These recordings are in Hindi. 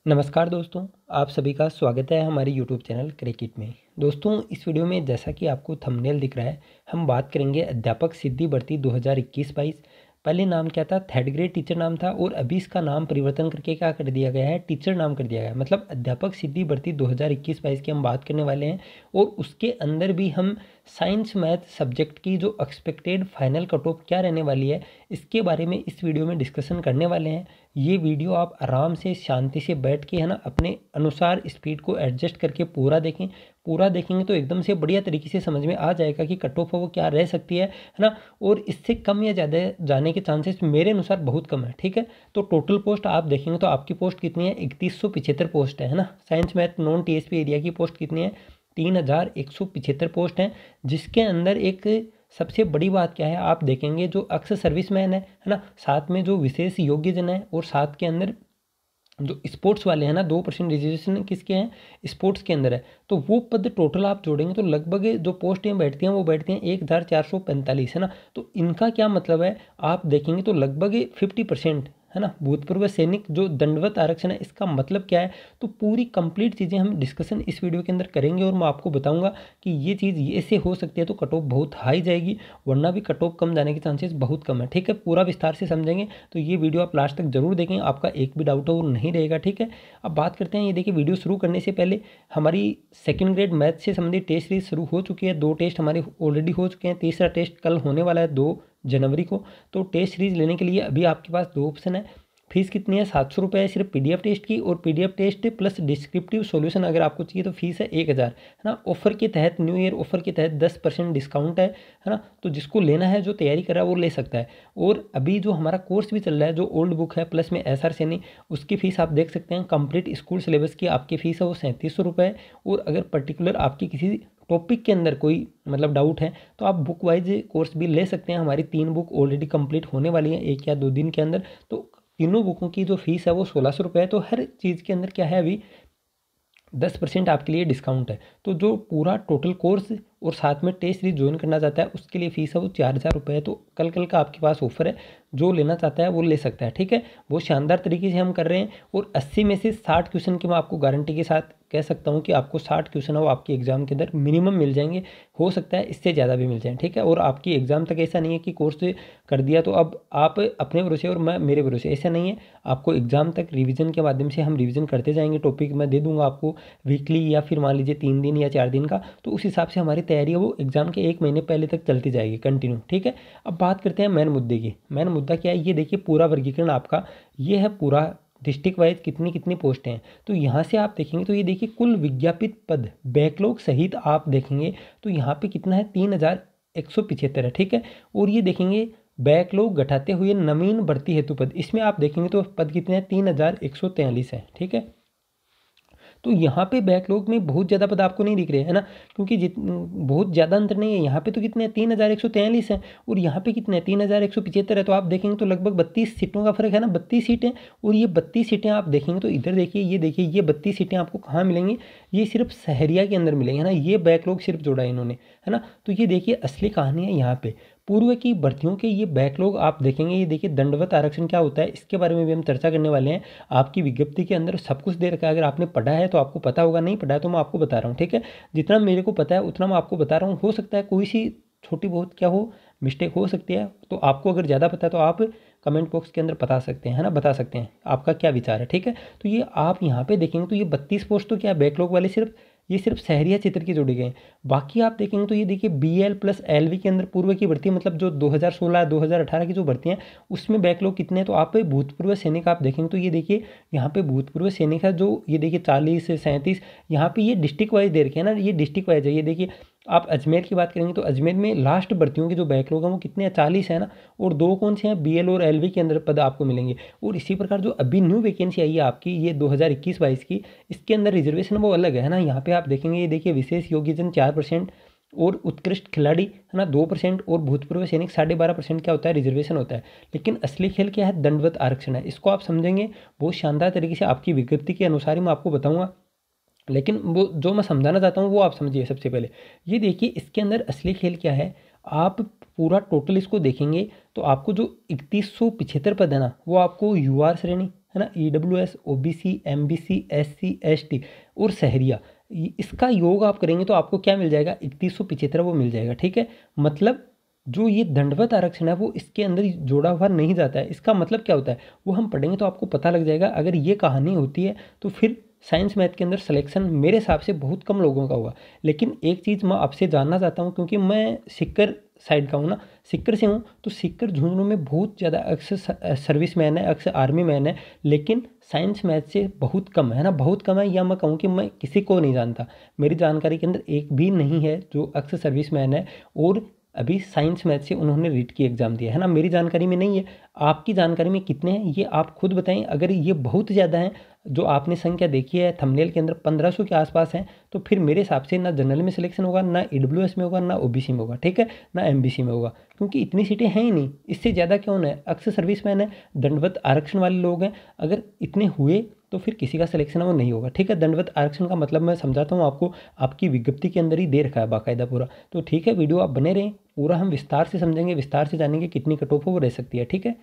नमस्कार दोस्तों, आप सभी का स्वागत है हमारे यूट्यूब चैनल क्रिकेट में। दोस्तों, इस वीडियो में जैसा कि आपको थंबनेल दिख रहा है, हम बात करेंगे अध्यापक सिद्धि भर्ती 2021-22। पहले नाम क्या था? थर्ड ग्रेड टीचर नाम था और अभी इसका नाम परिवर्तन करके क्या कर दिया गया है? टीचर नाम कर दिया गया है। मतलब अध्यापक सिद्धि भर्ती 2021-22 की हम बात करने वाले हैं और उसके अंदर भी हम साइंस मैथ सब्जेक्ट की जो एक्सपेक्टेड फाइनल कट ऑफ क्या रहने वाली है, इसके बारे में इस वीडियो में डिस्कशन करने वाले हैं। ये वीडियो आप आराम से शांति से बैठ के है ना अपने अनुसार स्पीड को एडजस्ट करके पूरा देखें। पूरा देखेंगे तो एकदम से बढ़िया तरीके से समझ में आ जाएगा कि कट ऑफ वो क्या रह सकती है ना। और इससे कम या ज़्यादा जाने के चांसेस मेरे अनुसार बहुत कम है। ठीक है, तो टोटल पोस्ट आप देखेंगे तो आपकी पोस्ट कितनी है? 3175 पोस्ट है ना। Science math non TSP area की पोस्ट कितनी है? 3175 पोस्ट हैं, जिसके अंदर एक सबसे बड़ी बात क्या है आप देखेंगे, जो अक्स सर्विसमैन है ना, साथ में जो विशेष योग्यजन है और साथ के अंदर जो स्पोर्ट्स वाले हैं ना, 2% रिजर्वेशन किसके हैं? स्पोर्ट्स के अंदर है। तो वो पद टोटल आप जोड़ेंगे तो लगभग जो पोस्टें बैठती हैं वो बैठती हैं 1445 है ना। तो इनका क्या मतलब है आप देखेंगे तो लगभग 50% है ना। भूतपूर्व सैनिक जो दंडवत आरक्षण है, इसका मतलब क्या है? तो पूरी कंप्लीट चीज़ें हम डिस्कशन इस वीडियो के अंदर करेंगे और मैं आपको बताऊंगा कि ये चीज़ ये से हो सकती है तो कट ऑफ बहुत हाई जाएगी, वरना भी कट ऑफ कम जाने के चांसेस बहुत कम है। ठीक है, पूरा विस्तार से समझेंगे तो ये वीडियो आप लास्ट तक जरूर देखें, आपका एक भी डाउट हो नहीं रहेगा। ठीक है, अब बात करते हैं, ये देखिए वीडियो शुरू करने से पहले हमारी सेकंड ग्रेड मैथ से संबंधित टेस्ट सीरीज शुरू हो चुकी है। 2 टेस्ट हमारे ऑलरेडी हो चुके हैं, तीसरा टेस्ट कल होने वाला है 2 जनवरी को। तो टेस्ट सीरीज लेने के लिए अभी आपके पास 2 ऑप्शन है। फीस कितनी है? 700 रुपये है सिर्फ पीडीएफ टेस्ट की, और PDF test plus descriptive solution अगर आपको चाहिए तो फीस है 1000 है ना। ऑफर के तहत, न्यू ईयर ऑफर के तहत 10% डिस्काउंट है ना। तो जिसको लेना है, जो तैयारी कर रहा है वो ले सकता है। और अभी जो हमारा कोर्स भी चल रहा है, जो ओल्ड बुक है प्लस में एसआर सैनी, उसकी फ़ीस आप देख सकते हैं। कंप्लीट स्कूल सिलेबस की आपकी फ़ीस है वो 3700 रुपये। और अगर पर्टिकुलर आपकी किसी टॉपिक के अंदर कोई मतलब डाउट है तो आप बुक वाइज कोर्स भी ले सकते हैं। हमारी 3 बुक ऑलरेडी कंप्लीट होने वाली हैं 1 या 2 दिन के अंदर। तो तीनों बुकों की जो फीस है वो 1600 रुपये है। तो हर चीज़ के अंदर क्या है, अभी 10% आपके लिए डिस्काउंट है। तो जो पूरा टोटल कोर्स और साथ में टेस्ट सीरीज ज्वाइन करना चाहता है उसके लिए फीस है वो 4000 रुपये है। तो कल का आपके पास ऑफर है, जो लेना चाहता है वो ले सकता है। ठीक है, बहुत शानदार तरीके से हम कर रहे हैं। और 80 में से 60 क्वेश्चन की मैं आपको गारंटी के साथ कह सकता हूँ कि आपको 60 क्वेश्चन है वो आपके एग्जाम के अंदर मिनिमम मिल जाएंगे। हो सकता है इससे ज़्यादा भी मिल जाए। ठीक है, और आपकी एग्जाम तक ऐसा नहीं है कि कोर्स कर दिया तो अब आप अपने भरोसे और मैं मेरे भरोसे, ऐसा नहीं है। आपको एग्जाम तक रिवीजन के माध्यम से हम रिवीजन करते जाएंगे। टॉपिक मैं दे दूंगा आपको वीकली, या फिर मान लीजिए 3 दिन या 4 दिन का। तो उस हिसाब से हमारी तैयारी है वो एग्जाम के 1 महीने पहले तक चलती जाएगी कंटिन्यू। ठीक है, अब बात करते हैं मेन मुद्दे की। मेन मुद्दा क्या है, ये देखिए पूरा वर्गीकरण आपका ये है, पूरा डिस्ट्रिक्ट वाइज कितनी कितनी पोस्टें हैं। तो यहाँ से आप देखेंगे तो ये देखिए कुल विज्ञापित पद बैकलॉग सहित आप देखेंगे तो यहाँ पे कितना है? 3175 है। ठीक है, और ये देखेंगे बैकलॉग घटाते हुए नवीन भर्ती हेतु पद, इसमें आप देखेंगे तो पद कितने हैं? 3143 है। ठीक है, तो यहाँ पे बैकलॉग में बहुत ज़्यादा पद आपको नहीं दिख रहे है ना, क्योंकि बहुत ज़्यादा अंतर नहीं है। यहाँ पे तो कितने हैं? 3143 है, और यहाँ पे कितने हैं? 3175 है। तो आप देखेंगे तो लगभग 32 सीटों का फर्क है ना, 32 सीटें। और ये 32 सीटें आप देखेंगे तो इधर देखिए, ये देखिए, ये 32 सीटें आपको कहाँ मिलेंगी? ये सिर्फ सहरिया के अंदर मिलेंगे, है ना। ये बैकलॉग सिर्फ जोड़ा है इन्होंने, है ना। तो ये देखिए असली कहानी है यहाँ पे। पूर्व की भर्तियों के ये बैकलॉग आप देखेंगे। ये देखिए दंडवत आरक्षण क्या होता है, इसके बारे में भी हम चर्चा करने वाले हैं। आपकी विज्ञप्ति के अंदर सब कुछ दे रखा है, अगर आपने पढ़ा है तो आपको पता होगा, नहीं पढ़ा है तो मैं आपको बता रहा हूँ। ठीक है, जितना मेरे को पता है उतना मैं आपको बता रहा हूँ। हो सकता है कोई सी छोटी बहुत क्या हो, मिस्टेक हो सकती है। तो आपको अगर ज़्यादा पता है तो आप कमेंट बॉक्स के अंदर बता सकते हैं, है ना, बता सकते हैं आपका क्या विचार है। ठीक है, तो ये आप यहाँ पे देखेंगे तो ये 32 पोस्ट तो क्या है बैकलॉग वाले, सिर्फ ये सिर्फ शहरिया क्षेत्र के जोड़े गए हैं। बाकी आप देखेंगे तो ये देखिए बीएल प्लस एलवी के अंदर पूर्व की भर्ती, मतलब जो 2016 2018 की जो भर्ती हैं उसमें बैकलॉग कितने हैं? तो आप भूतपूर्व सैनिक आप देखेंगे तो ये देखिए यहाँ पे भूतपूर्व सैनिक है जो, ये देखिए 40 से 37। यहाँ पे ये डिस्ट्रिक्ट वाइज दे रखे हैं ना, ये डिस्ट्रिक्ट वाइज है। ये देखिए आप अजमेर की बात करेंगे तो अजमेर में लास्ट भर्तियों के जो बैकलॉग हैं वो कितने हैं? 40 है ना। और 2 कौन से हैं? बीएल और एलवी के अंदर पद आपको मिलेंगे। और इसी प्रकार जो अभी न्यू वैकेंसी आई है आपकी, ये 2021-22 की, इसके अंदर रिजर्वेशन वो अलग है ना। यहाँ पे आप देखेंगे, ये देखिए विशेष योग्यजन 4% और उत्कृष्ट खिलाड़ी है ना 2%, और भूतपूर्व सैनिक 12.5% क्या होता है? रिजर्वेशन होता है। लेकिन असली खेल क्या है? दंडवत आरक्षण है। इसको आप समझेंगे बहुत शानदार तरीके से, आपकी विज्ञप्ति के अनुसार ही मैं आपको बताऊंगा। लेकिन वो जो मैं समझाना चाहता हूँ वो आप समझिए। सबसे पहले ये देखिए इसके अंदर असली खेल क्या है। आप पूरा टोटल इसको देखेंगे तो आपको जो 3175 पद है ना, वो आपको यूआर श्रेणी, है ना, EWS, OBC, MBC, SC, ST और शहरिया, इसका योग आप करेंगे तो आपको क्या मिल जाएगा, 3175 वो मिल जाएगा। ठीक है, मतलब जो ये दंडवत आरक्षण है वो इसके अंदर जोड़ा हुआ नहीं जाता है। इसका मतलब क्या होता है वो हम पढ़ेंगे तो आपको पता लग जाएगा। अगर ये कहानी होती है तो फिर साइंस मैथ के अंदर सिलेक्शन मेरे हिसाब से बहुत कम लोगों का होगा। लेकिन एक चीज़ मैं आपसे जानना चाहता हूँ, क्योंकि मैं सिक्कर साइड का हूँ ना, सिक्कर से हूँ, तो सिक्कर झुंझुनू में बहुत ज़्यादा अक्सर सर्विस मैन है, अक्सर आर्मी मैन है, लेकिन साइंस मैथ से बहुत कम है ना, बहुत कम है, या मैं कहूँ कि मैं किसी को नहीं जानता, मेरी जानकारी के अंदर एक भी नहीं है जो अक्सर सर्विस मैन है और अभी साइंस मैथ से उन्होंने रीट की एग्ज़ाम दिया है ना। मेरी जानकारी में नहीं है, आपकी जानकारी में कितने हैं ये आप खुद बताएं। अगर ये बहुत ज़्यादा हैं, जो आपने संख्या देखी है थंबनेल के अंदर 1500 के आसपास हैं, तो फिर मेरे हिसाब से ना जनरल में सिलेक्शन होगा, ना EWS में होगा, ना OBC में होगा, ठीक है, ना MBC में होगा, क्योंकि इतनी सीटें हैं ही नहीं। इससे ज़्यादा क्यों है, अक्सर सर्विसमैन है, दंडवत आरक्षण वाले लोग हैं, अगर इतने हुए तो फिर किसी का सिलेक्शन है वो नहीं होगा। ठीक है, दंडवत आरक्षण का मतलब मैं समझाता हूँ आपको, आपकी विज्ञप्ति के अंदर ही दे रखा है बाकायदा पूरा। तो ठीक है, वीडियो आप बने रहें, पूरा हम विस्तार से समझेंगे, विस्तार से जानेंगे कितनी कट ऑफ वो रह सकती है। ठीक है,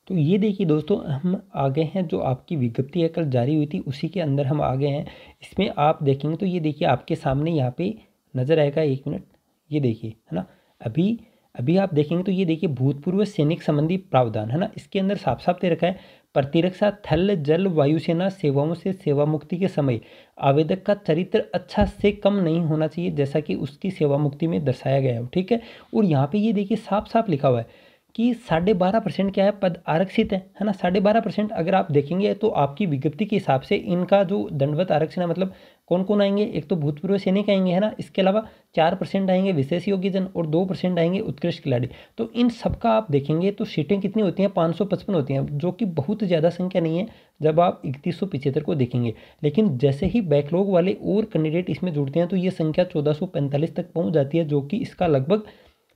तो ये देखिए दोस्तों, हम आ गए हैं, जो आपकी विज्ञप्ति है कल जारी हुई थी उसी के अंदर हम आ गए हैं। इसमें आप देखेंगे तो ये देखिए आपके सामने यहाँ पे नज़र आएगा, एक मिनट, ये देखिए, है ना, अभी अभी आप देखेंगे तो ये देखिए भूतपूर्व सैनिक संबंधी प्रावधान, है ना, इसके अंदर साफ साफ दे रखा है, प्रतिरक्षा थल जल वायुसेना सेवाओं से सेवा मुक्ति के समय आवेदक का चरित्र अच्छा से कम नहीं होना चाहिए, जैसा कि उसकी सेवा मुक्ति में दर्शाया गया है। ठीक है, और यहाँ पे ये देखिए साफ साफ लिखा हुआ है कि 12.5% क्या है, पद आरक्षित है ना, 12.5%। अगर आप देखेंगे तो आपकी विज्ञप्ति के हिसाब से इनका जो दंडवत आरक्षण है, मतलब कौन कौन आएंगे, एक तो भूतपूर्व सैनिक आएंगे, है ना, इसके अलावा 4% आएंगे विशेष योग्यजन और 2% आएंगे उत्कृष्ट खिलाड़ी। तो इन सबका आप देखेंगे तो सीटें कितनी होती हैं, 555 होती हैं, जो कि बहुत ज़्यादा संख्या नहीं है जब आप 3175 को देखेंगे। लेकिन जैसे ही बैकलॉग वाले और कैंडिडेट इसमें जुड़ते हैं तो ये संख्या 1445 तक पहुँच जाती है, जो कि इसका लगभग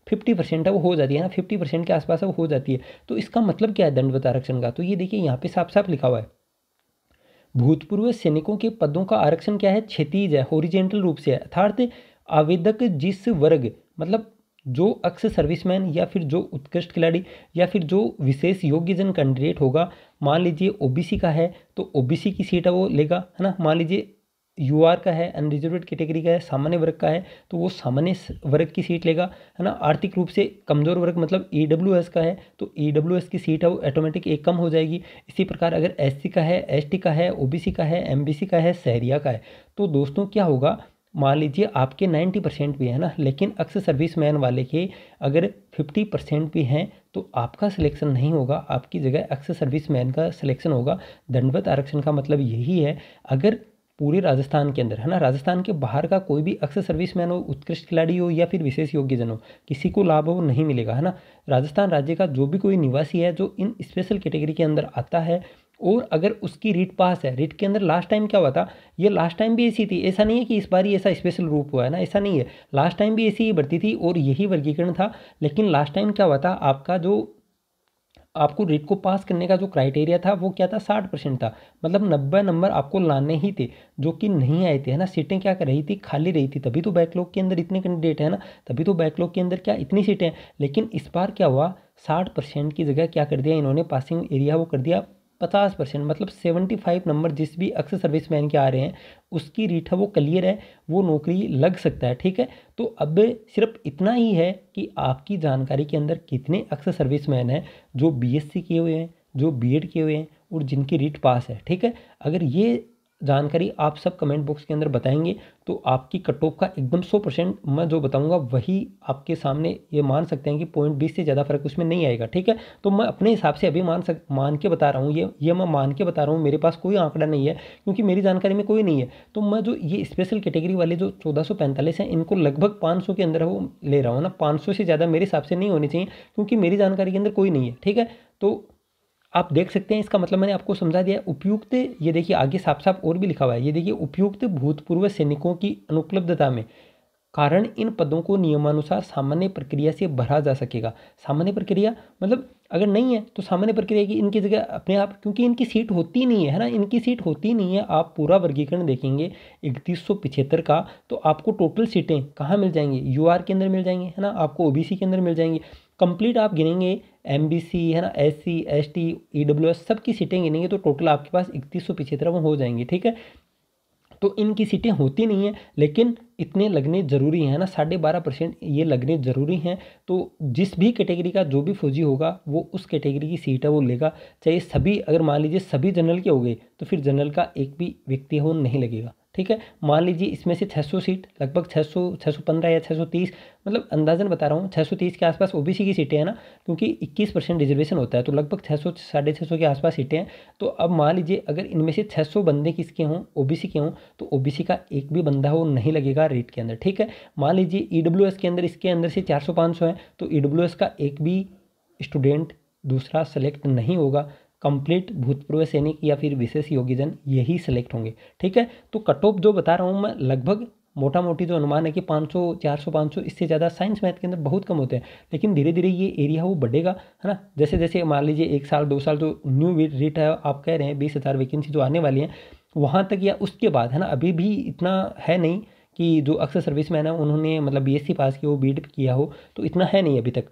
50% है वो हो जाती है ना, 50% के आसपास है वो हो जाती है। तो इसका मतलब क्या है दंडवत आरक्षण का, तो ये देखिए यहाँ पे साफ साफ लिखा हुआ है, भूतपूर्व सैनिकों के पदों का आरक्षण क्या है, क्षैतिज है, हॉरिजेंटल रूप से है, अर्थात आवेदक जिस वर्ग, मतलब जो अक्सर सर्विसमैन या फिर जो उत्कृष्ट खिलाड़ी या फिर जो विशेष योग्यजन कैंडिडेट होगा, मान लीजिए OBC का है तो OBC की सीट है वो लेगा, है ना, मान लीजिए UR का है, अनरिजर्वेड कैटेगरी का है, सामान्य वर्ग का है तो वो सामान्य वर्ग की सीट लेगा, है ना, आर्थिक रूप से कमजोर वर्ग मतलब EWS का है तो EWS की सीट है वो ऑटोमेटिक एक कम हो जाएगी। इसी प्रकार अगर SC का है, ST का है, OBC का है, MBC का है, शहरिया का है, तो दोस्तों क्या होगा, मान लीजिए आपके 90% भी है ना, लेकिन अक्सर सर्विसमैन वाले के अगर 50% भी हैं तो आपका सिलेक्शन नहीं होगा, आपकी जगह अक्सर सर्विसमैन का सिलेक्शन होगा। दंडवत आरक्षण का मतलब यही है, अगर पूरे राजस्थान के अंदर, है ना, राजस्थान के बाहर का कोई भी अक्सर सर्विसमैन हो, उत्कृष्ट खिलाड़ी हो या फिर विशेष योग्यजन हो, किसी को लाभ वो नहीं मिलेगा, है ना। राजस्थान राज्य का जो भी कोई निवासी है जो इन स्पेशल कैटेगरी के अंदर आता है और अगर उसकी रीट पास है, रीट के अंदर लास्ट टाइम क्या हुआ था, ये लास्ट टाइम भी ऐसी थी, ऐसा नहीं है कि इस बार ही ऐसा स्पेशल रूप हुआ है ना, ऐसा नहीं है, लास्ट टाइम भी ऐसी ही भर्ती थी और यही वर्गीकरण था। लेकिन लास्ट टाइम क्या हुआ था, आपका जो आपको रीट को पास करने का जो क्राइटेरिया था वो क्या था, 60% था, मतलब 90 नंबर आपको लाने ही थे, जो कि नहीं आए थे, है ना। सीटें क्या कर रही थी, खाली रही थी, तभी तो बैकलॉग के अंदर इतने कैंडिडेट है ना, तभी तो बैकलॉग के अंदर क्या इतनी सीटें हैं। लेकिन इस बार क्या हुआ, 60% की जगह क्या कर दिया इन्होंने, पासिंग एरिया वो कर दिया 50%, मतलब 75 नंबर जिस भी अक्सर सर्विसमैन के आ रहे हैं उसकी रीट है वो क्लियर है, वो नौकरी लग सकता है। ठीक है, तो अब सिर्फ इतना ही है कि आपकी जानकारी के अंदर कितने अक्सर सर्विसमैन हैं जो BSc किए हुए हैं, जो B.Ed किए हुए हैं और जिनकी रीट पास है। ठीक है, अगर ये जानकारी आप सब कमेंट बॉक्स के अंदर बताएंगे तो आपकी कट ऑफ का एकदम 100% मैं जो बताऊंगा वही आपके सामने, ये मान सकते हैं कि 0.20 से ज़्यादा फर्क उसमें नहीं आएगा। ठीक है, तो मैं अपने हिसाब से अभी मान के बता रहा हूँ, ये मैं मान के बता रहा हूँ, मेरे पास कोई आंकड़ा नहीं है क्योंकि मेरी जानकारी में कोई नहीं है। तो मैं जो ये स्पेशल कैटेगरी वाले जो 1445 हैं इनको लगभग 500 के अंदर वो ले रहा हूँ ना, 500 से ज़्यादा मेरे हिसाब से नहीं होनी चाहिए क्योंकि मेरी जानकारी के अंदर कोई नहीं है। ठीक है, तो आप देख सकते हैं, इसका मतलब मैंने आपको समझा दिया। उपयुक्त, ये देखिए आगे साफ साफ और भी लिखा हुआ है, ये देखिए उपयुक्त भूतपूर्व सैनिकों की अनुपलब्धता में कारण इन पदों को नियमानुसार सामान्य प्रक्रिया से भरा जा सकेगा। सामान्य प्रक्रिया मतलब अगर नहीं है तो सामान्य प्रक्रिया की इनकी जगह अपने आप, क्योंकि इनकी सीट होती नहीं है ना, इनकी सीट होती नहीं है। आप पूरा वर्गीकरण देखेंगे 3175 का तो आपको टोटल सीटें कहाँ मिल जाएंगी, UR के अंदर मिल जाएंगी, है ना, आपको OBC के अंदर मिल जाएंगी। कंप्लीट आप गिनेंगे MBC है ना, SC ST EWS सबकी सीटें गिनेंगे तो टोटल आपके पास 3175 हो जाएंगी। ठीक है, तो इनकी सीटें होती नहीं हैं लेकिन इतने लगने ज़रूरी हैं ना, 12.5% ये लगने ज़रूरी हैं। तो जिस भी कैटेगरी का जो भी फौजी होगा वो उस कैटेगरी की सीट है वो लेगा, चाहे सभी, अगर मान लीजिए सभी जनरल के हो गए तो फिर जनरल का एक भी व्यक्ति है वो नहीं लगेगा। ठीक है, मान लीजिए इसमें से 600 सीट, लगभग 600 615 या 630, मतलब अंदाजन बता रहा हूँ 630 के आसपास ओबीसी की सीटें हैं ना, क्योंकि 21% रिजर्वेशन होता है तो लगभग 600 650 के आसपास सीटें हैं। तो अब मान लीजिए अगर इनमें से 600 बंदे किसके हों, ओबीसी के हों, तो ओबीसी का एक भी बंदा वो नहीं लगेगा रेट के अंदर। ठीक है, मान लीजिए ईडब्ल्यूएस के अंदर, इसके अंदर से 400-500 है तो ईडब्ल्यूएस का एक भी स्टूडेंट दूसरा सेलेक्ट नहीं होगा, कंप्लीट भूतपूर्व सैनिक या फिर विशेष योग्यजन यही सेलेक्ट होंगे। ठीक है, तो कट ऑफ जो बता रहा हूँ मैं, लगभग मोटा मोटी जो अनुमान है कि 500 400 500, इससे ज़्यादा साइंस मैथ के अंदर बहुत कम होते हैं। लेकिन धीरे धीरे ये एरिया वो बढ़ेगा, है ना, जैसे जैसे मान लीजिए 1 साल 2 साल जो न्यू रेट है आप कह रहे हैं 20,000 वैकेंसी जो आने वाली हैं वहाँ तक या उसके बाद, है ना, अभी भी इतना है नहीं कि जो अक्सर सर्विसमैन है उन्होंने मतलब बीएससी पास की हो, बीएड किया हो, तो इतना है नहीं अभी तक।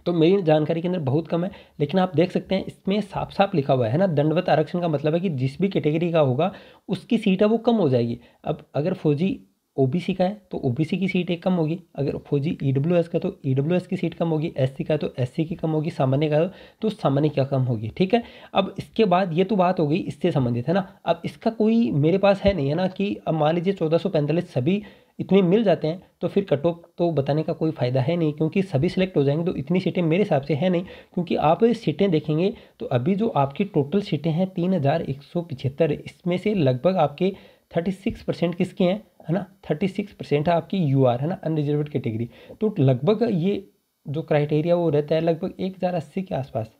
तो मेरी जानकारी के अंदर बहुत कम है, लेकिन आप देख सकते हैं इसमें साफ साफ लिखा हुआ है ना, दंडवत आरक्षण का मतलब है कि जिस भी कैटेगरी का होगा उसकी सीट है वो कम हो जाएगी। अब अगर फौजी ओबीसी का है तो ओबीसी की सीट एक कम होगी, अगर फौजी ईडब्ल्यूएस का तो ईडब्ल्यूएस की सीट कम होगी, एससी का तो एससी की कम होगी, सामान्य का तो सामान्य की कम होगी। ठीक है, अब इसके बाद ये तो बात हो गई इससे संबंधित, है ना। अब इसका कोई मेरे पास है नहीं, है ना, कि अब मान लीजिए 1445 सभी इतने मिल जाते हैं तो फिर कट ऑफ तो बताने का कोई फ़ायदा है नहीं, क्योंकि सभी सिलेक्ट हो जाएंगे तो इतनी सीटें मेरे हिसाब से है नहीं। क्योंकि आप सीटें देखेंगे तो अभी जो आपकी टोटल सीटें हैं 3175, इसमें से लगभग आपके 36% किसके हैं, है ना, 36% है आपकी यूआर, है ना, अनरिजर्व्ड कैटेगरी। तो लगभग ये जो क्राइटेरिया वो रहता है लगभग 1080 के आसपास,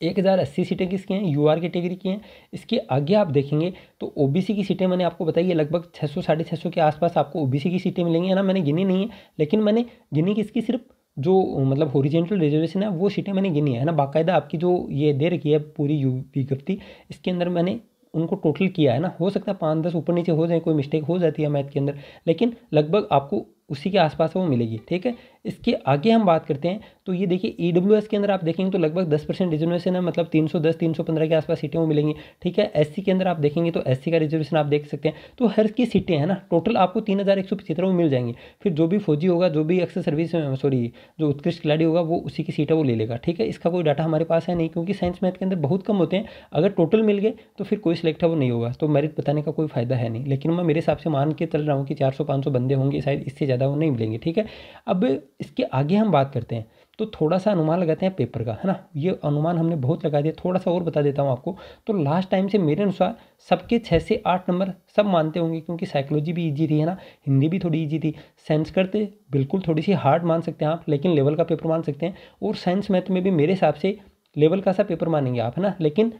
1080 सीटें किसकी हैं, यूआर कैटेगरी की हैं। इसके आगे आप देखेंगे तो ओबीसी की सीटें मैंने आपको बताई है लगभग 600 650 के आसपास आपको ओबीसी की सीटें मिलेंगी, है ना, मैंने गिनी नहीं है, लेकिन मैंने गिनी किसकी, सिर्फ जो मतलब हॉरिजेंटल रिजर्वेशन है वो सीटें मैंने गिनी है ना, बाकायदा आपकी जो ये दे रखी है पूरी विज्ञप्ति, इसके अंदर मैंने उनको टोटल किया है ना। हो सकता है 5-10 ऊपर नीचे हो जाए, कोई मिस्टेक हो जाती है मैथ के अंदर, लेकिन लगभग आपको उसी के आसपास वो मिलेगी। ठीक है, इसके आगे हम बात करते हैं तो ये देखिए ईडब्ल्यूएस के अंदर आप देखेंगे तो लगभग 10% रिजर्वेशन है, मतलब 310 315 के आसपास सीटें वो मिलेंगी। ठीक है, एससी के अंदर आप देखेंगे तो एससी का रिजर्वेशन आप देख सकते हैं, तो हर की सीटें हैं ना टोटल आपको 3175 वो मिल जाएंगी। फिर जो भी फौजी होगा, जो भी अक्सर सर्विस सॉरी जो उत्कृष्ट खिलाड़ी होगा वो उसी की सीटें वो ले लेगा। ठीक है, इसका कोई डाटा हमारे पास है नहीं, क्योंकि साइंस मैथ के अंदर बहुत कम होते हैं, अगर टोटल मिल गए तो फिर कोई सिलेक्ट है वो नहीं होगा, तो मेरिट बताने का कोई फायदा है नहीं। लेकिन मैं मेरे हिसाब से मान के चल रहा हूँ कि 400-500 बंदे होंगे, शायद इससे ज़्यादा वो नहीं मिलेंगे। ठीक है, अब इसके आगे हम बात करते हैं तो थोड़ा सा अनुमान लगाते हैं पेपर का, है ना, ये अनुमान हमने बहुत लगा दिया, थोड़ा सा और बता देता हूँ आपको। तो लास्ट टाइम से मेरे अनुसार सबके 6 से 8 नंबर सब मानते होंगे, क्योंकि साइकोलॉजी भी इजी थी, है ना, हिंदी भी थोड़ी इजी थी, संस्कृत बिल्कुल थोड़ी सी हार्ड मान सकते हैं आप, लेकिन लेवल का पेपर मान सकते हैं, और साइंस मैथ में भी मेरे हिसाब से लेवल का सा पेपर मानेंगे आप, है ना। लेकिन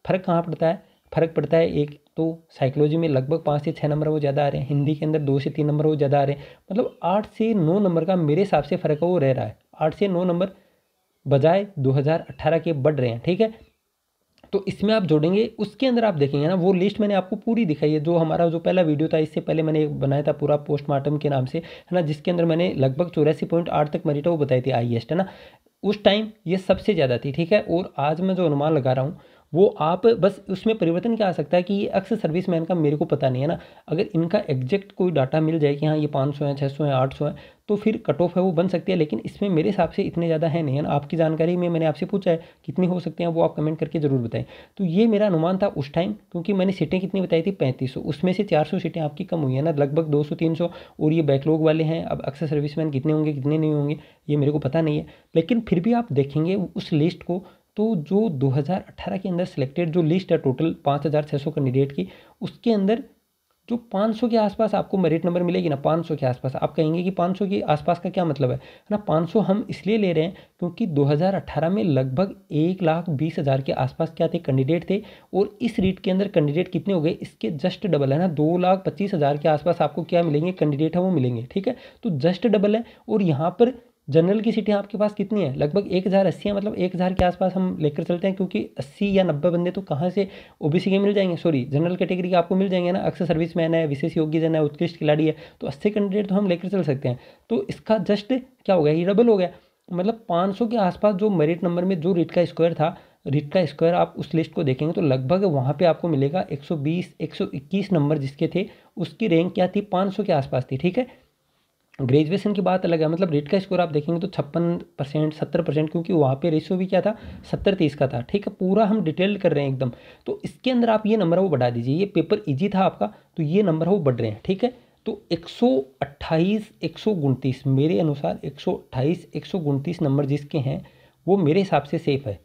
फ़र्क कहाँ पड़ता है, फ़र्क पड़ता है एक तो साइकोलॉजी में लगभग 5 से 6 नंबर वो ज़्यादा आ रहे हैं, हिंदी के अंदर 2 से 3 नंबर वो ज़्यादा आ रहे हैं, मतलब 8 से 9 नंबर का मेरे हिसाब से फ़र्क वो रह रहा है, 8 से 9 नंबर बजाय 2018 के बढ़ रहे हैं। ठीक है, तो इसमें आप जोड़ेंगे, उसके अंदर आप देखेंगे ना वो लिस्ट मैंने आपको पूरी दिखाई है, जो हमारा जो पहला वीडियो था इससे पहले मैंने एक बनाया था पूरा पोस्टमार्टम के नाम से, है ना, जिसके अंदर मैंने लगभग 84.8 तक मेरिट वो बताई थी हाईएस्ट, है ना, उस टाइम ये सबसे ज़्यादा थी। ठीक है, और आज मैं जो अनुमान लगा रहा हूँ वो आप बस उसमें परिवर्तन क्या आ सकता है कि ये अक्सर सर्विसमैन का मेरे को पता नहीं है ना, अगर इनका एग्जैक्ट कोई डाटा मिल जाए कि हाँ ये 500 है 600 है 800 है तो फिर कट ऑफ है वो बन सकती है, लेकिन इसमें मेरे हिसाब से इतने ज़्यादा है नहीं, है ना। आपकी जानकारी में मैंने आपसे पूछा है कितनी हो सकते हैं, वो आप कमेंट करके ज़रूर बताएं। तो ये मेरा अनुमान था उस टाइम, क्योंकि मैंने सीटें कितनी बताई थी 3500, उसमें से 400 सीटें आपकी कम हुई है ना, लगभग 200-300, और ये बैकलॉग वाले हैं। अब अक्सर सर्विसमैन कितने होंगे कितने नहीं होंगे ये मेरे को पता नहीं है, लेकिन फिर भी आप देखेंगे उस लिस्ट को तो जो 2018 के अंदर सिलेक्टेड जो लिस्ट है टोटल 5600 कैंडिडेट की, उसके अंदर जो 500 के आसपास आपको मेरिट नंबर मिलेगी ना, 500 के आसपास। आप कहेंगे कि 500 के आसपास का क्या मतलब है ना, 500 हम इसलिए ले रहे हैं क्योंकि 2018 में लगभग 1,20,000 के आसपास क्या थे कैंडिडेट थे, और इस रीट के अंदर कैंडिडेट कितने हो गए इसके जस्ट डबल है ना, 2,25,000 के आसपास आपको क्या मिलेंगे कैंडिडेट है वो मिलेंगे। ठीक है, तो जस्ट डबल है, और यहाँ पर जनरल की सीटें आपके पास कितनी है, लगभग 1080 है, मतलब 1000 के आसपास हम लेकर चलते हैं, क्योंकि 80 या 90 बंदे तो कहाँ से ओबीसी के मिल जाएंगे, सॉरी जनरल कैटेगरी के आपको मिल जाएंगे ना, अक्सर सर्विसमैन है, विशेष योग्यजन है, उत्कृष्ट खिलाड़ी है, तो 80 कैंडिडेट तो हम लेकर चल सकते हैं। तो इसका जस्ट क्या हो गया, ये डबल हो गया। मतलब 500 के आसपास जो मेरिट नंबर में जो रीट का स्क्वायर था, रीट का स्क्वायर आप उस लिस्ट को देखेंगे तो लगभग वहाँ पे आपको मिलेगा 120 121 नंबर जिसके थे, उसकी रैंक क्या थी, 500 के आसपास थी। ठीक है, ग्रेजुएशन की बात अलग है, मतलब रीट का स्कोर आप देखेंगे तो 56% 70%, क्योंकि वहाँ पे रेशियो भी क्या था, 70-30 का था। ठीक है, पूरा हम डिटेल कर रहे हैं एकदम। तो इसके अंदर आप ये नंबर वो बढ़ा दीजिए, ये पेपर इजी था आपका, तो ये नंबर वो बढ़ रहे हैं। ठीक है, तो 128 129 मेरे अनुसार 128 129 नंबर जिसके हैं वो मेरे हिसाब से सेफ़ है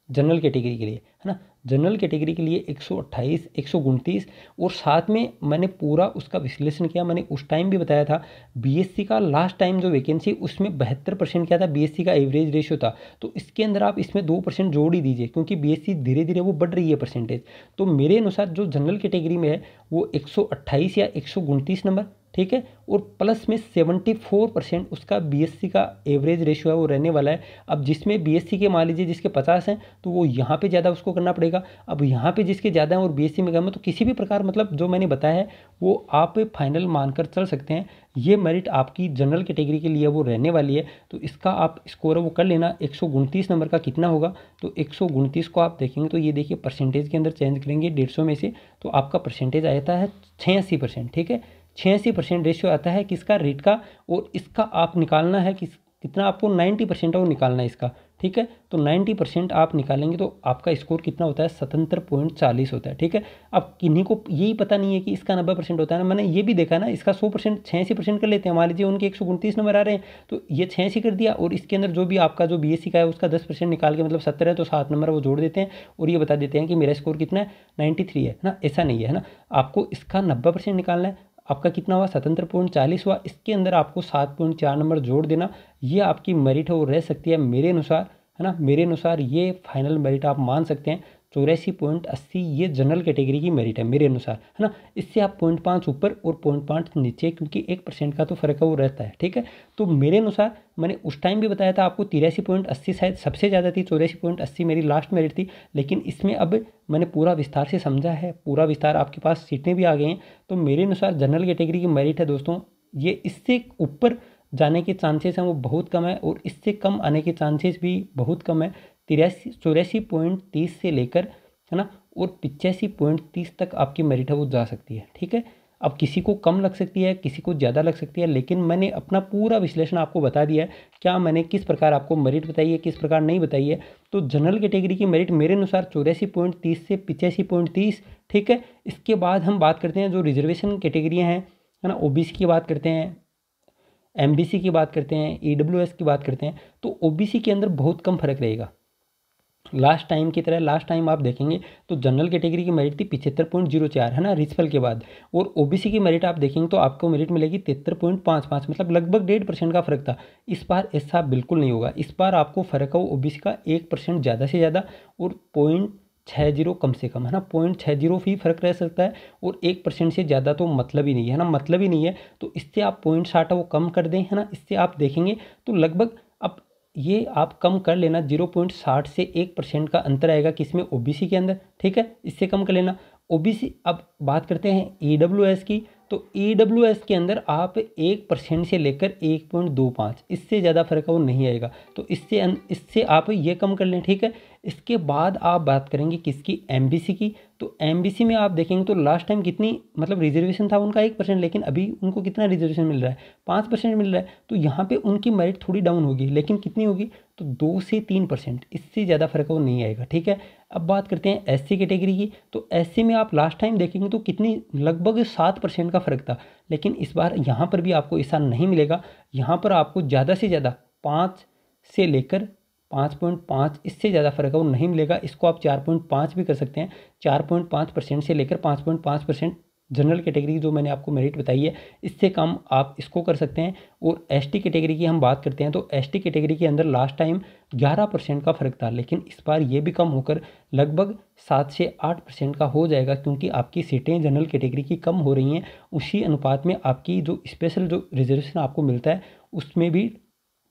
जनरल कैटेगरी के लिए, है ना। जनरल कैटेगरी के लिए 128 129, और साथ में मैंने पूरा उसका विश्लेषण किया। मैंने उस टाइम भी बताया था बीएससी का लास्ट टाइम जो वैकेंसी उसमें 72% क्या था, बीएससी का एवरेज रेशियो था। तो इसके अंदर आप इसमें 2% जोड़ ही दीजिए, क्योंकि बीएससी धीरे धीरे वो बढ़ रही है परसेंटेज। तो मेरे अनुसार जो जनरल कैटेगरी में है वो 128 या 129 नंबर, ठीक है, और प्लस में 74% उसका बीएससी का एवरेज रेशियो है वो रहने वाला है। अब जिसमें बीएससी के मान लीजिए जिसके 50 हैं तो वो यहाँ पे ज़्यादा उसको करना पड़ेगा। अब यहाँ पे जिसके ज़्यादा हैं और बीएससी में कम है, तो किसी भी प्रकार मतलब जो मैंने बताया है वो आप फाइनल मानकर चल सकते हैं। ये मेरिट आपकी जनरल कैटेगरी के लिए वो रहने वाली है। तो इसका आप स्कोर वो कर लेना। 129 नंबर का कितना होगा, तो 129 को आप देखेंगे तो ये देखिए परसेंटेज के अंदर चेंज करेंगे 150 में से, तो आपका परसेंटेज आता है 86%। ठीक है, 86% रेशियो आता है किसका, रीट का। और इसका आप निकालना है कितना, आपको 90% वो निकालना है इसका। ठीक है, तो 90% आप निकालेंगे तो आपका स्कोर कितना होता है, 77.40 होता है। ठीक है, अब किन्हीं को यही पता नहीं है कि इसका 90% होता है ना। मैंने ये भी देखा ना, इसका 100% 86% कर लेते हैं। मान लीजिए उनके 129 नंबर आ रहे हैं तो ये 86 कर दिया, और इसके अंदर जो भी आपका जो बीएससी का है उसका 10% निकाल के मतलब 70 है तो 7 नंबर वो जोड़ देते हैं, और ये बता देते हैं कि मेरा स्कोर कितना है, 93 है ना। ऐसा नहीं है ना, आपको इसका 90% निकालना है। आपका कितना हुआ, 77.40 हुआ। इसके अंदर आपको 7.4 नंबर जोड़ देना। ये आपकी मेरिट है वो रह सकती है मेरे अनुसार, है ना। मेरे अनुसार ये फाइनल मेरिट आप मान सकते हैं 84.80। ये जनरल कैटेगरी की मेरिट है मेरे अनुसार, है ना। इससे आप 0.5 ऊपर और 0.5 नीचे, क्योंकि 1% का तो फर्क है वो रहता है। ठीक है, तो मेरे अनुसार मैंने उस टाइम भी बताया था आपको 83.80 शायद सबसे ज़्यादा थी, 84.80 मेरी लास्ट मेरिट थी। लेकिन इसमें अब मैंने पूरा विस्तार से समझा है, पूरा विस्तार आपके पास सीटें भी आ गई हैं। तो मेरे अनुसार जनरल कैटेगरी की मेरिट है दोस्तों, ये इससे ऊपर जाने के चांसेस हैं वो बहुत कम है, और इससे कम आने के चांसेस भी बहुत कम है। 84.30 से लेकर, है ना, और 85.30 तक आपकी मेरिट है वो जा सकती है। ठीक है, अब किसी को कम लग सकती है, किसी को ज़्यादा लग सकती है, लेकिन मैंने अपना पूरा विश्लेषण आपको बता दिया है। क्या मैंने किस प्रकार आपको मेरिट बताई है, किस प्रकार नहीं बताई है। तो जनरल कैटेगरी की मेरिट मेरे अनुसार 84.30 से 85.30। ठीक है, इसके बाद हम बात करते हैं जो रिजर्वेशन कैटेगरियाँ हैं, है ना, ओबीसी की बात करते हैं, एमबीसी की बात करते हैं, ईडब्ल्यूएस की बात करते हैं। तो ओबीसी के अंदर बहुत कम फर्क रहेगा लास्ट टाइम की तरह। लास्ट टाइम आप देखेंगे तो जनरल कैटेगरी की मेरिट थी 75.04, है ना, रिचफल के बाद। और ओबीसी की मेरिट आप देखेंगे तो आपको मेरिट मिलेगी 73.55, मतलब लगभग 1.5% का फर्क था। इस बार ऐसा बिल्कुल नहीं होगा। इस बार आपको फर्क है ओबीसी का 1% ज़्यादा से ज़्यादा और 0.60 कम से कम, है ना, 0.60 ही फर्क रह सकता है। और 1% से ज़्यादा तो मतलब ही नहीं है ना, मतलब ही नहीं है। तो इससे आप 0.60 वो कम कर दें, है ना, इससे आप देखेंगे तो लगभग अब ये आप कम कर लेना। 0.60 से 1% का अंतर आएगा किसमें, ओबीसी के अंदर। ठीक है, इससे कम कर लेना ओबीसी। अब बात करते हैं ईडब्ल्यूएस की। तो ईडब्ल्यूएस के अंदर आप 1% से लेकर 1.25, इससे ज़्यादा फर्क है वो नहीं आएगा। तो इससे आप ये कम कर लें। ठीक है, इसके बाद आप बात करेंगे किसकी, एमबीसी की। तो एमबीसी में आप देखेंगे तो लास्ट टाइम कितनी मतलब रिजर्वेशन था उनका 1%, लेकिन अभी उनको कितना रिजर्वेशन मिल रहा है, 5% मिल रहा है। तो यहाँ पे उनकी मेरिट थोड़ी डाउन होगी, लेकिन कितनी होगी, तो 2 से 3%, इससे ज़्यादा फर्क वो नहीं आएगा। ठीक है, अब बात करते हैं एससी कैटेगरी की। तो एससी में आप लास्ट टाइम देखेंगे तो कितनी लगभग 7% का फर्क था, लेकिन इस बार यहाँ पर भी आपको ऐसा नहीं मिलेगा। यहाँ पर आपको ज़्यादा से ज़्यादा 5 से लेकर 5.5, इससे ज़्यादा फर्क है वो नहीं मिलेगा। इसको आप 4.5 भी कर सकते हैं। 4.5% से लेकर 5.5% जनरल कैटेगरी जो मैंने आपको मेरिट बताई है, इससे कम आप इसको कर सकते हैं। और एसटी कैटेगरी की हम बात करते हैं तो एसटी कैटेगरी के अंदर लास्ट टाइम 11% का फर्क था, लेकिन इस बार ये भी कम होकर लगभग 7 से 8% का हो जाएगा, क्योंकि आपकी सीटें जनरल कैटेगरी की कम हो रही हैं। उसी अनुपात में आपकी जो स्पेशल जो रिजर्वेशन आपको मिलता है उसमें भी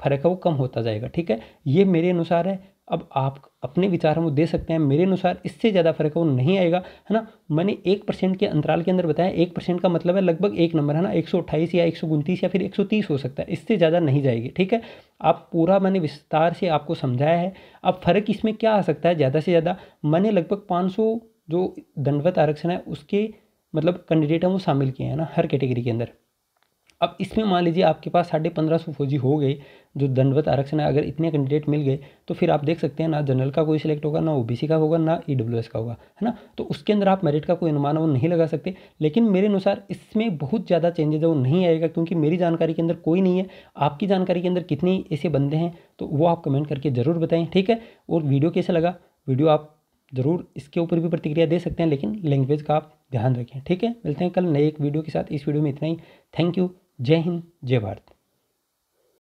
फर्क है वो कम होता जाएगा। ठीक है, ये मेरे अनुसार है। अब आप अपने विचार हम दे सकते हैं, मेरे अनुसार इससे ज़्यादा फ़र्क वो नहीं आएगा, है ना। मैंने 1% के अंतराल के अंदर बताया, 1% का मतलब है लगभग एक नंबर, है ना, 128 या 129 या फिर 130 हो सकता है, इससे ज़्यादा नहीं जाएगी, ठीक है। आप पूरा मैंने विस्तार से आपको समझाया है। अब फ़र्क इसमें क्या आ सकता है ज़्यादा से ज़्यादा, मैंने लगभग 500 जो दंडवत आरक्षण है उसके मतलब कैंडिडेट हैं वो शामिल किए हैं ना हर कैटेगरी के अंदर। अब इसमें मान लीजिए आपके पास 1550 फौजी हो गए जो दंडवत आरक्षण है, अगर इतने कैंडिडेट मिल गए तो फिर आप देख सकते हैं ना जनरल का कोई सिलेक्ट होगा, ना ओबीसी का होगा, ना ईडब्ल्यूएस का होगा, है ना। तो उसके अंदर आप मेरिट का कोई अनुमान वो नहीं लगा सकते। लेकिन मेरे अनुसार इसमें बहुत ज़्यादा चेंजेज वो नहीं आएगा, क्योंकि मेरी जानकारी के अंदर कोई नहीं है। आपकी जानकारी के अंदर कितने ऐसे बंदे हैं तो वो आप कमेंट करके ज़रूर बताएं, ठीक है। और वीडियो कैसा लगा, वीडियो आप ज़रूर इसके ऊपर भी प्रतिक्रिया दे सकते हैं, लेकिन लैंग्वेज का आप ध्यान रखें, ठीक है। मिलते हैं कल नए एक वीडियो के साथ। इस वीडियो में इतना ही। Thank you. जय हिंद, जय भारत।